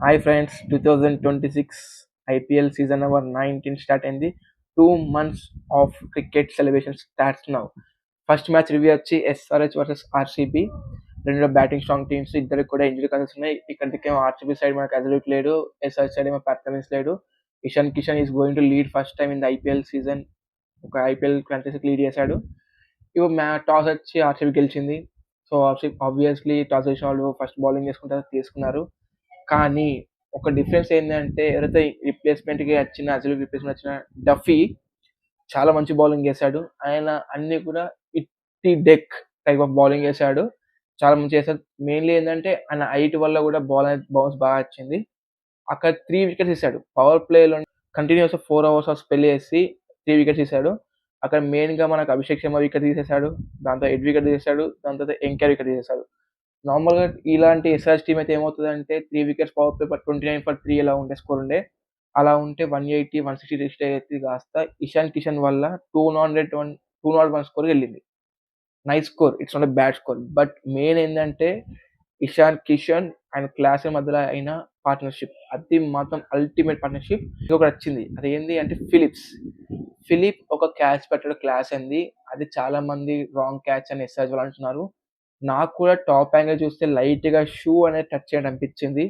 Hi friends, 2026 IPL season number 19 start అయింది. 2 months of cricket celebration starts now. First match review వచ్చి SRH versus RCB. రెండు batting strong teams, ఇద్దరికి కూడా injury concerns ఉన్నాయి. ఇక్కడికేమో RCB side మనకు అజలుట్ లేడు, SRH side ఏమో పర్ఫార్మెన్స్ లేడు. Ishan Kishan is going to lead first time in the IPL season. ఒక ఐపీఎల్ ఫ్రాంచైజీకి లీడ్ చేశాడు. ఇప్పుడు టాస్ వచ్చి ఆర్సీబీ గెలిచింది. సో ఆబ్వియస్లీ టాస్ వచ్చిన వాళ్ళు ఫస్ట్ బౌలింగ్ చేసుకుంటారు, తీసుకున్నారు. కానీ ఒక డిఫరెన్స్ ఏంటంటే, ఎవరైతే రిప్లేస్మెంట్కి వచ్చిన అసలు రిప్లేస్మెంట్ వచ్చిన డఫీ చాలా మంచి బౌలింగ్ చేశాడు. ఆయన అన్ని కూడా ఇట్టి డెక్ టైప్ ఆఫ్ బౌలింగ్ చేశాడు, చాలా మంచి చేశాడు. మెయిన్లీ ఏంటంటే ఆయన హైట్ వల్ల కూడా బాల్ అనేది బౌన్స్ బాగా వచ్చింది. అక్కడ 3 వికెట్స్ ఇస్తాడు. పవర్ ప్లేలో కంటిన్యూస్ 4 hours ఆఫ్ స్పెల్ చేసి 3 వికెట్స్ ఇస్తాడు. అక్కడ మెయిన్గా మనకు అభిషేక్ శర్మ వికెట్ తీసేశాడు, దాంతో ఎడ్ వికెట్ తీసేశాడు, దాని తర్వాత ఎంకేర్ వికెట్ తీసేశాడు. నార్మల్గా ఇలాంటి ఎస్ఆర్ఎస్ టీమ్ అయితే ఏమవుతుందంటే 3 వికెట్స్ పవర్ ప్లే 29 for 3 ఎలా ఉండే స్కోర్ ఉండే, అలా ఉంటే 180 160 రిజిస్టర్ అయితే కాస్త ఇషాన్ కిషన్ వల్ల 201 స్కోర్ వెళ్ళింది. Nice score, it's not a bad score. But main ఏంటంటే ఇషాన్ కిషన్ అండ్ క్లాస్ మధ్యలో అయిన పార్ట్నర్షిప్, అది మాత్రం అల్టిమేట్ పార్ట్నర్షిప్. ఇంకొకటి వచ్చింది, అది ఏంటి అంటే ఫిలిప్ ఒక క్యాచ్ పెట్టాడు, క్లాస్ అయింది. అది చాలా మంది రాంగ్ క్యాచ్ అని ఎస్ఆర్ఎస్ వాళ్ళు అంటున్నారు. నాకు కూడా టాప్ యాంగిల్ చూస్తే లైట్గా షూ అనేది టచ్ చేయడం అనిపించింది.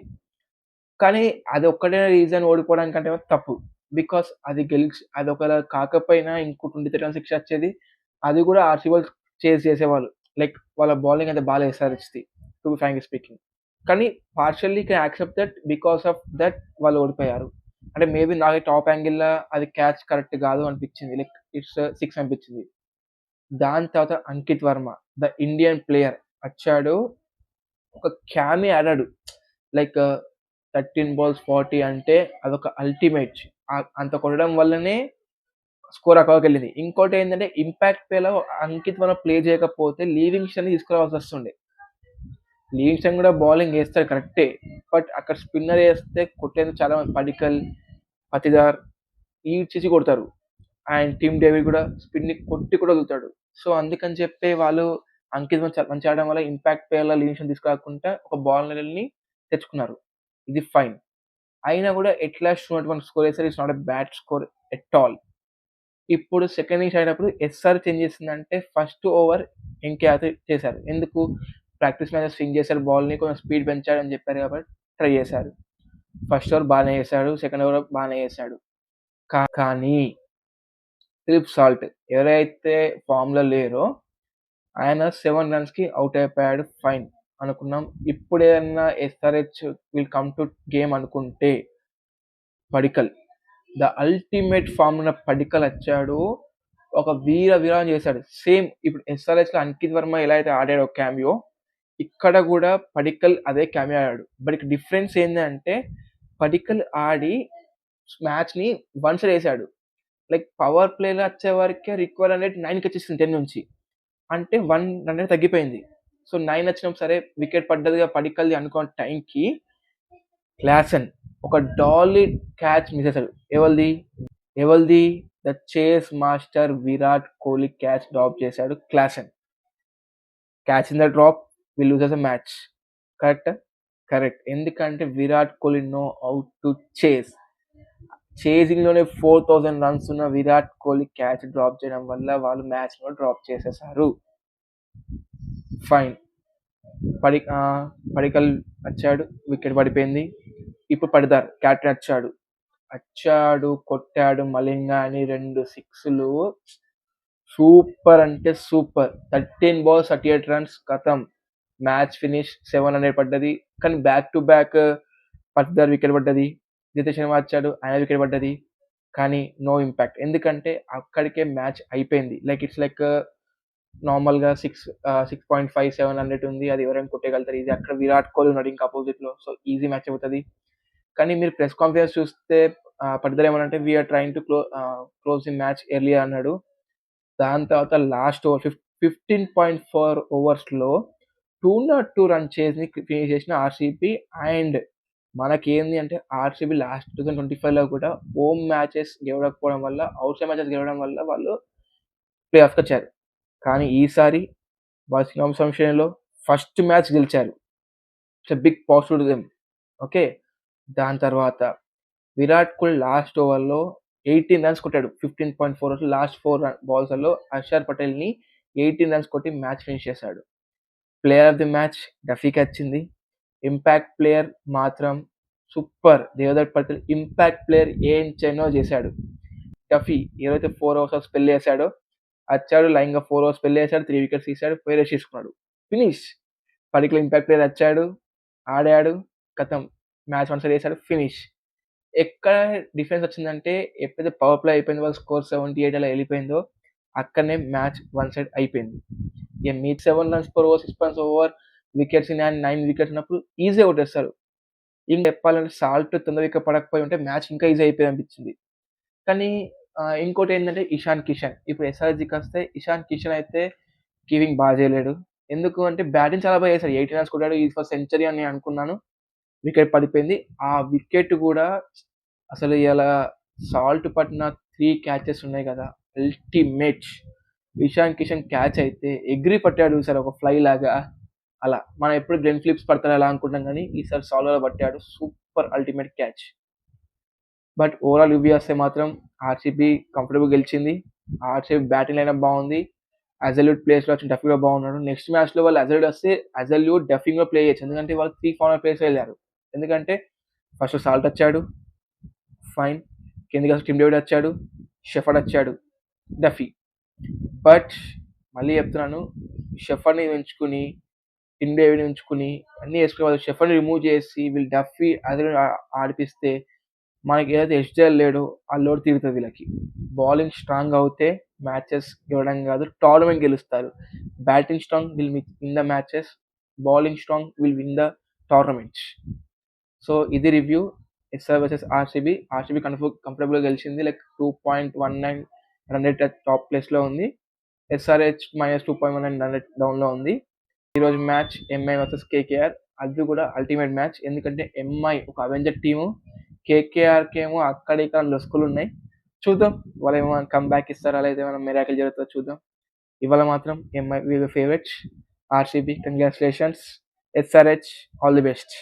కానీ అది ఒక్కటే రీజన్ ఓడిపోవడానికి అంటే తప్పు. బికాస్ అది ఒకవేళ కాకపోయినా ఇంకో 23 రన్స్ శిక్ష వచ్చేది. అది కూడా ఆర్సీబీ వాళ్ళు చేజ్ చేసేవాళ్ళు. లైక్ వాళ్ళ బౌలింగ్ అయితే బాగా ఎస్ఆర్హెచ్‌ది, టు బి ఫ్రాంక్లీ స్పీకింగ్. కానీ partially can accept that, because of that వాళ్ళు ఓడిపోయారు. అంటే మేబీ నాకు టాప్ యాంగిల్‌లో అది క్యాచ్ కరెక్ట్ కాదు అనిపించింది. లైక్ ఇట్స్ 6 అనిపించింది. దాని తర్వాత Ankit Varma, the Indian player వచ్చాడు, ఒక క్యామి ఆడాడు. లైక్ 13 balls 40 అంటే అదొక అల్టిమేట్. అంత కొట్టడం వల్లనే స్కోర్ అక్కడికి వెళ్ళింది. ఇంకోటి ఏంటంటే ఇంపాక్ట్ ప్లేలో అంకిత్ వర్మ ప్లే చేయకపోతే లివింగ్స్టన్ తీసుకురావాల్సి వస్తుండే. లివింగ్స్టన్ కూడా బౌలింగ్ వేస్తాడు కరెక్టే, బట్ అక్కడ స్పిన్నర్ వేస్తే కొట్టేందుకు చాలా మంది పడికల్, పతిదార్ ఈడ్చేసి కొడతారు. అండ్ టీమ్ డేవిడ్ కూడా స్పిన్ కొట్టి కూడా వదులుతాడు. సో అందుకని చెప్పి వాళ్ళు అంకిత్ మంచి ఆడడం వల్ల ఇంపాక్ట్ ప్లేయర్ల లివింగ్స్టన్ తీసుకురాకుండా ఒక బౌలర్ని తెచ్చుకున్నారు. ఇది ఫైన్. అయినా కూడా ఎట్లా 201 స్కోర్ వేసారు, it's not a bad score at all. ఇప్పుడు సెకండ్ ఇన్నింగ్స్ అయినప్పుడు ఎస్ఆర్ చేంజ్ చేసిందంటే ఫస్ట్ ఓవర్ ఎంకేఆర్ చేశారు. ఎందుకు? ప్రాక్టీస్ మ్యాచెస్ స్వింగ్ చేశారు, బాల్ని కొంచెం స్పీడ్ పెంచాడు అని చెప్పారు కాబట్టి ట్రై చేశారు. ఫస్ట్ ఓవర్ బాగానే వేశాడు, సెకండ్ ఓవర్ బాగానే వేశాడు. కానీ ఫిలిప్ సాల్ట్ ఎవరైతే ఫామ్లో లేరో ఆయన 7 runsకి అవుట్ అయిపోయాడు. ఫైన్ అనుకున్నాం. ఇప్పుడు ఏదన్నా SRH will come to game అనుకుంటే పడికల్, ద అల్టిమేట్ ఫామ్ ఉన్న పడికల్ వచ్చాడు, ఒక వీరం చేశాడు. సేమ్ ఇప్పుడు ఎస్ఆర్హెచ్లో అంకిత్ వర్మ ఎలా అయితే ఆడాడో క్యామియో, ఇక్కడ కూడా పడికల్ అదే క్యామియో ఆడాడు. బట్ ఇక్కడ డిఫరెన్స్ ఏంటంటే పడికల్ ఆడి మ్యాచ్ని వన్ సైడ్ వేసాడు. లైక్ పవర్ ప్లేలో వచ్చే వరకే రిక్వైర్ అనేది 9కి వచ్చేసింది 10 నుంచి, అంటే 1 run తగ్గిపోయింది. సో 9 వచ్చినప్పుడు సరే వికెట్ పడ్డదిగా పడికల్ది అనుకున్న టైంకి క్లాసన్ ఒక డాలీ క్యాచ్ మిస్ చేశాడు. ఎవల్ది? The chase master Virat Kohli catch drop చేశాడు Klaasen. Catch in the drop will lose the match. Correct. ఎందుకంటే Virat Kohli know how to chase. చేజింగ్లోనే 4000 runs ఉన్న విరాట్ కోహ్లీ క్యాచ్ డ్రాప్ చేయడం వల్ల వాళ్ళు మ్యాచ్లో డ్రాప్ చేసేసారు. ఫైన్. పడికల్ వచ్చాడు, వికెట్ పడిపోయింది. ఇప్పుడు పడిదార్ క్యాప్టెన్ వచ్చాడు, కొట్టాడు మలింగా అని 2 సిక్స్లు. సూపర్ అంటే సూపర్. 13 balls 38 runs, కథం. Match finish. 700 పడ్డది. కానీ బ్యాక్ టు బ్యాక్ పట్దార్ వికెట్ పడ్డది, జితేష్ శర్మ వచ్చాడు, ఆయన వికెట్ పడ్డది. కానీ నో ఇంపాక్ట్. ఎందుకంటే అక్కడికే మ్యాచ్ అయిపోయింది. లైక్ ఇట్స్ లైక్ నార్మల్గా 6.5 700 ఉంది, అది ఎవరైనా కొట్టేయగలుగుతారు ఈజీ. అక్కడ విరాట్ కోహ్లీ ఉన్నాడు ఇంకా అపోజిట్లో, సో ఈజీ మ్యాచ్ అవుతుంది. కానీ మీరు ప్రెస్ కాన్ఫరెన్స్ చూస్తే పడిద్దరు ఏమనంటే we're trying to close the match early అన్నాడు. దాని తర్వాత లాస్ట్ ఓవర్ 15.4 ఓవర్స్లో 202 రన్ చేసి ఫినిష్ చేసిన ఆర్సీబీ. అండ్ మనకేంది అంటే ఆర్సీబీ లాస్ట్ 2025లో కూడా హోమ్ మ్యాచెస్ గెలవకపోవడం వల్ల, అవుట్ సైడ్ మ్యాచెస్ గెలవడం వల్ల వాళ్ళు ప్లే ఆఫ్కి వచ్చారు. కానీ ఈసారి బకింగ్హామ్ సంక్షేణలో ఫస్ట్ మ్యాచ్ గెలిచారు. It's a big positive to them. Okay, దాని తర్వాత విరాట్ కోహ్లీ లాస్ట్ ఓవర్‌లో 18 రన్స్ కొట్టాడు. 15.4 ఓవర్స్‌లో లాస్ట్ 4 బాల్స్‌లలో హర్షర్ పటేల్‌ని 18 రన్స్ కొట్టి మ్యాచ్ ఫినిష్ చేశాడు. ప్లేయర్ ఆఫ్ ది మ్యాచ్ డఫీకి వచ్చింది. ఇంపాక్ట్ ప్లేయర్ మాత్రం super. Devdutt Padikkal impact player ఏం చేయనో చేశాడు. డఫీ ఏదైతే 4 ఓవర్స్ స్పెల్ చేశాడో వచ్చాడు, లైన్‌గా 4 ఓవర్స్ స్పెల్ చేశాడు, 3 వికెట్స్ తీశాడు, పోయి రెస్ట్ తీసుకున్నాడు. ఫినిష్. పడికల్ ఇంపాక్ట్ ప్లేయర్ వచ్చాడు, ఆడాడు, ఖతం మ్యాచ్ వన్ సైడ్ చేశాడు, ఫినిష్. ఎక్కడ డిఫరెన్స్ వచ్చిందంటే ఎప్పుడైతే పవర్ ప్లే అయిపోయిందో వాళ్ళ స్కోర్ 78 అలా వెళ్ళిపోయిందో అక్కడనే మ్యాచ్ వన్ సైడ్ అయిపోయింది. ఇక మీ 7 runs per over, 6 runs over, wickets in hand 9 wickets ఉన్నప్పుడు ఈజీగా కొట్టేస్తారు. ఇంకా చెప్పాలంటే సాల్ట్ తొందర వికెట్ పడకపోయి ఉంటే మ్యాచ్ ఇంకా ఈజీ అయిపోయేది అనిపించింది. కానీ ఇంకోటి ఏంటంటే ఇషాన్ కిషన్. ఇప్పుడు ఎస్ఆర్హెచ్‌కి వస్తే ఇషాన్ కిషన్ అయితే కీపింగ్ బాగా చేయలేడు. ఎందుకు అంటే బ్యాటింగ్ చాలా బాగా చేశాడు. 18 రన్స్ కొట్టాడు. ఈజ్ ఫర్ సెంచరీ అని నేను అనుకున్నాను. వికెట్ పడిపోయింది. ఆ వికెట్ కూడా అసలు ఇయాల సాల్ట్ పట్టిన 3 క్యాచెస్ ఉన్నాయి కదా! అల్టిమేట్. ఇషాన్ కిషన్ క్యాచ్ అయితే ఎగిరి పట్టాడు చూసారా ఒక ఫ్లై లాగా అలా. మనం ఎప్పుడు గ్లెన్ ఫిలిప్స్ పడతాడు అలా అనుకుంటాం కానీ ఈసారి సాల్ట్‌లో పట్టాడు. Super ultimate catch. But overall review వస్తే మాత్రం ఆర్‌సీబీ కంఫర్టబుల్ గెలిచింది. ఆర్‌సీబీ బ్యాటింగ్ లైనప్ బాగుంది. అజల్యూట్ ప్లేస్‌లో వచ్చి డఫీ కూడా బాగున్నాడు. నెక్స్ట్ మ్యాచ్‌లో వాళ్ళు అజల్యూట్ వస్తే అజల్యూట్ డఫీ కూడా ప్లే చేయొచ్చు. ఎందుకంటే వాళ్ళు 3 ఫార్మర్ ప్లేయర్స్ వెళ్ళారు. ఎందుకంటే ఫస్ట్ సాల్ట్ వచ్చాడు. ఫైన్. కిందకి టిమ్ డేవిడ్ వచ్చాడు. షెఫర్డ్ వచ్చాడు. డఫీ. బట్ మళ్ళీ చెప్తున్నాను షెఫర్డ్‌ని ఉంచుకుని, టిమ్ డేవిడ్‌ని ఉంచుకుని అన్నీ చేసుకుని వాళ్ళు షెఫర్డ్‌ని రిమూవ్ చేసి వీళ్ళు డఫీ అజల్యూట్ ఆడిపిస్తే మనకి ఏదైతే ఎస్‌జేఎల్ లేడో ఆ లోడ్ తీరుతది వీళ్ళకి. బౌలింగ్ స్ట్రాంగ్ అవుతే మ్యాచెస్ గెలవడం కాదు టోర్నమెంట్ గెలుస్తారు. Batting strong will win the matches. Bowling strong will win the tournaments. So ఇది review SR versus RCB. RCB కంఫర్టబుల్‌గా గెలిచింది. లైక్ 2.19 రన్ రేట్ టాప్ ప్లేస్‌లో ఉంది. ఎస్ఆర్‌హెచ్ -2.19 రన్ రేట్ డౌన్‌లో ఉంది. ఈరోజు మ్యాచ్ ఎంఐ వర్సెస్ కేకేఆర్. అది కూడా అల్టిమేట్ మ్యాచ్. ఎందుకంటే ఎంఐ ఒక అవెంజర్ టీము. కేకేఆర్‌కి ఏమో అక్కడ ఇక్కడ లొసుకులు ఉన్నాయి. చూద్దాం వాళ్ళు ఏమైనా కమ్‌బ్యాక్ ఇస్తారా లేదా ఏమైనా మిరాకిల్ జరుగుతుందో చూద్దాం. ఇవాళ మాత్రం MI we favourites. RCB congratulations. SRH all the best.